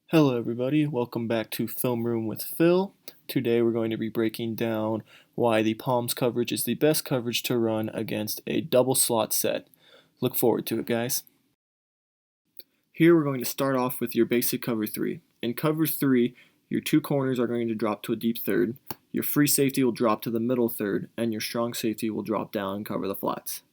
Hello everybody, welcome back to Filmroom with Phil. Today we're going to be breaking down why the Palms coverage is the best coverage to run against a double slot set. Look forward to it, guys. Here we're going to start off with your basic cover 3. In cover 3, your two corners are going to drop to a deep third, your free safety will drop to the middle third, and your strong safety will drop down and cover the flats.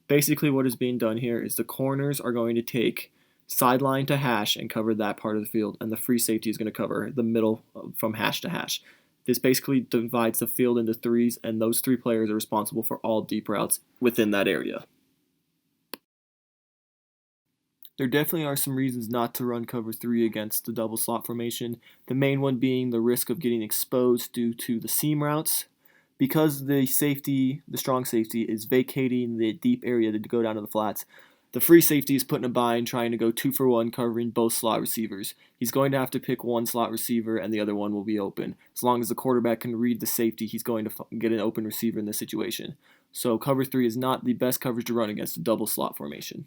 Basically what is being done here is the corners are going to take sideline to hash and cover that part of the field, and the free safety is going to cover the middle from hash to hash. This basically divides the field into threes, and those three players are responsible for all deep routes within that area. There definitely are some reasons not to run cover 3 against the double slot formation, the main one being the risk of getting exposed due to the seam routes. Because the strong safety, is vacating the deep area to go down to the flats, the free safety is put in a bind trying to go 2-for-1 covering both slot receivers. He's going to have to pick one slot receiver and the other one will be open. As long as the quarterback can read the safety, he's going to get an open receiver in this situation. So cover 3 is not the best coverage to run against a double slot formation.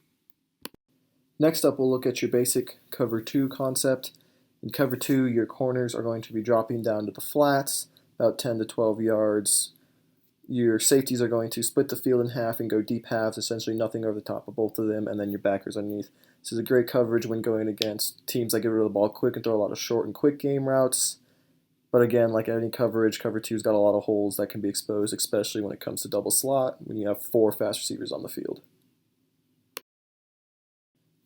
Next up, we'll look at your basic cover 2 concept. In cover 2, your corners are going to be dropping down to the flats, about 10 to 12 yards. Your safeties are going to split the field in half and go deep halves, essentially nothing over the top of both of them, and then your backers underneath. This is a great coverage when going against teams that get rid of the ball quick and throw a lot of short and quick game routes. But again, like any coverage, cover 2's got a lot of holes that can be exposed, especially when it comes to double slot, when you have 4 fast receivers on the field.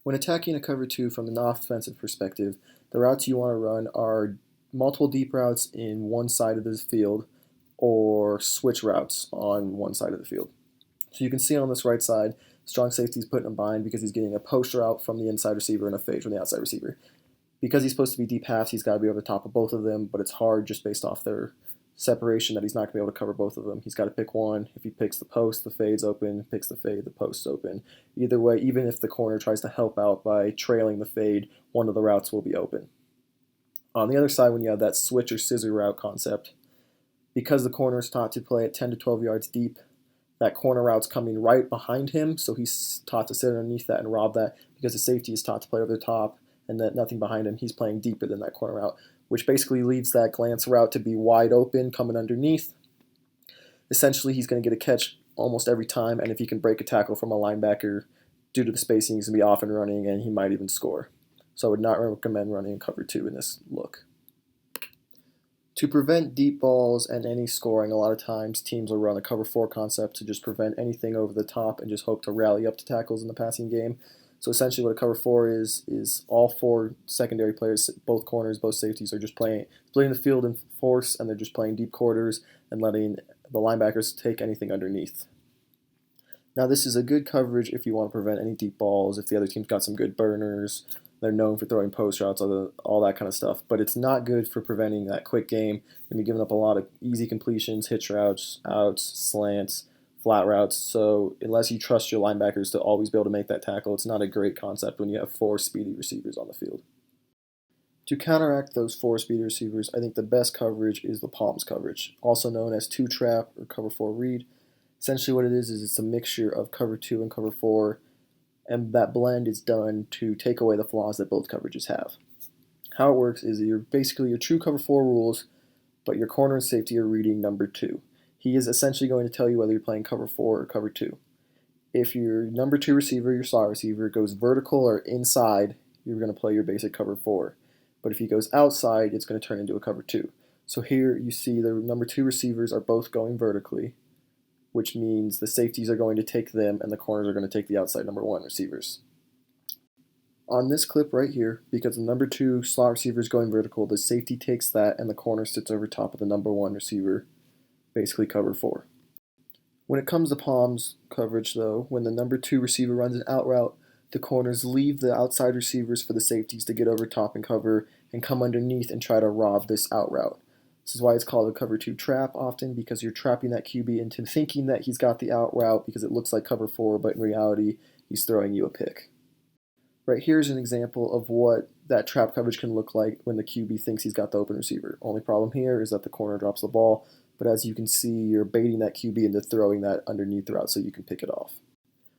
When attacking a cover 2 from an offensive perspective, the routes you want to run are multiple deep routes in one side of the field or switch routes on one side of the field. So you can see on this right side, strong safety is put in a bind because he's getting a post route from the inside receiver and a fade from the outside receiver. Because he's supposed to be deep halves, he's got to be over the top of both of them, but it's hard just based off their separation that he's not going to be able to cover both of them. He's got to pick one. If he picks the post, the fade's open. Picks the fade, the post's open. Either way, even if the corner tries to help out by trailing the fade, one of the routes will be open. On the other side, when you have that switch or scissor route concept, because the corner is taught to play at 10 to 12 yards deep, that corner route's coming right behind him, so he's taught to sit underneath that and rob that. Because the safety is taught to play over the top and that nothing behind him, he's playing deeper than that corner route, which basically leaves that glance route to be wide open coming underneath. Essentially, he's going to get a catch almost every time, and if he can break a tackle from a linebacker due to the spacing, he's going to be off and running, and he might even score. So I would not recommend running cover 2 in this look. To prevent deep balls and any scoring, a lot of times teams will run a cover 4 concept to just prevent anything over the top and just hope to rally up to tackles in the passing game. So essentially what a cover 4 is all 4 secondary players, both corners, both safeties, are just splitting the field in force, and they're just playing deep quarters and letting the linebackers take anything underneath. Now this is a good coverage if you want to prevent any deep balls, if the other team's got some good burners, they're known for throwing post routes, all that kind of stuff. But it's not good for preventing that quick game. You're going to be giving up a lot of easy completions, hitch routes, outs, slants, flat routes. So unless you trust your linebackers to always be able to make that tackle, it's not a great concept when you have 4 speedy receivers on the field. To counteract those 4 speedy receivers, I think the best coverage is the Palms coverage, also known as 2-trap or cover 4 read. Essentially what it is it's a mixture of cover 2 and cover 4, and that blend is done to take away the flaws that both coverages have. How it works is you're basically your true cover 4 rules, but your corner and safety are reading number 2. He is essentially going to tell you whether you're playing cover 4 or cover 2. If your number 2 receiver, your slot receiver, goes vertical or inside, you're going to play your basic cover 4. But if he goes outside, it's going to turn into a cover 2. So here you see the number 2 receivers are both going vertically, which means the safeties are going to take them and the corners are going to take the outside number 1 receivers. On this clip right here, because the number 2 slot receiver is going vertical, the safety takes that and the corner sits over top of the number 1 receiver, basically cover 4. When it comes to Palms coverage though, when the number 2 receiver runs an out route, the corners leave the outside receivers for the safeties to get over top and cover and come underneath and try to rob this out route. This is why it's called a cover 2 trap often, because you're trapping that QB into thinking that he's got the out route because it looks like cover 4, but in reality, he's throwing you a pick. Right here's an example of what that trap coverage can look like when the QB thinks he's got the open receiver. Only problem here is that the corner drops the ball, but as you can see, you're baiting that QB into throwing that underneath route so you can pick it off.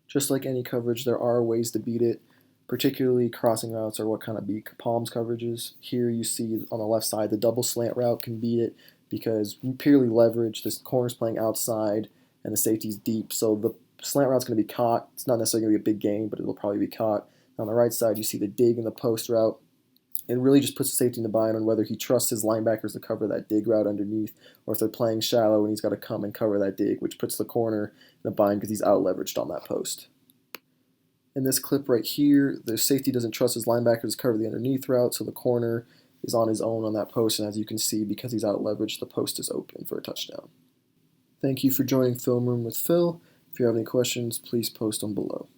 Just like any coverage, there are ways to beat it. Particularly crossing routes are what kind of beat palms coverages. Here you see on the left side the double slant route can beat it because purely leverage. This corner's playing outside and the safety's deep, so the slant route's going to be caught. It's not necessarily going to be a big gain, but it'll probably be caught. On the right side, you see the dig and the post route. It really just puts the safety in the bind on whether he trusts his linebackers to cover that dig route underneath, or if they're playing shallow and he's got to come and cover that dig, which puts the corner in the bind because he's out leveraged on that post. In this clip right here, the safety doesn't trust his linebackers to cover the underneath route, so the corner is on his own on that post, and as you can see, because he's out leveraged, the post is open for a touchdown. Thank you for joining Film Room with Phil. If you have any questions, please post them below.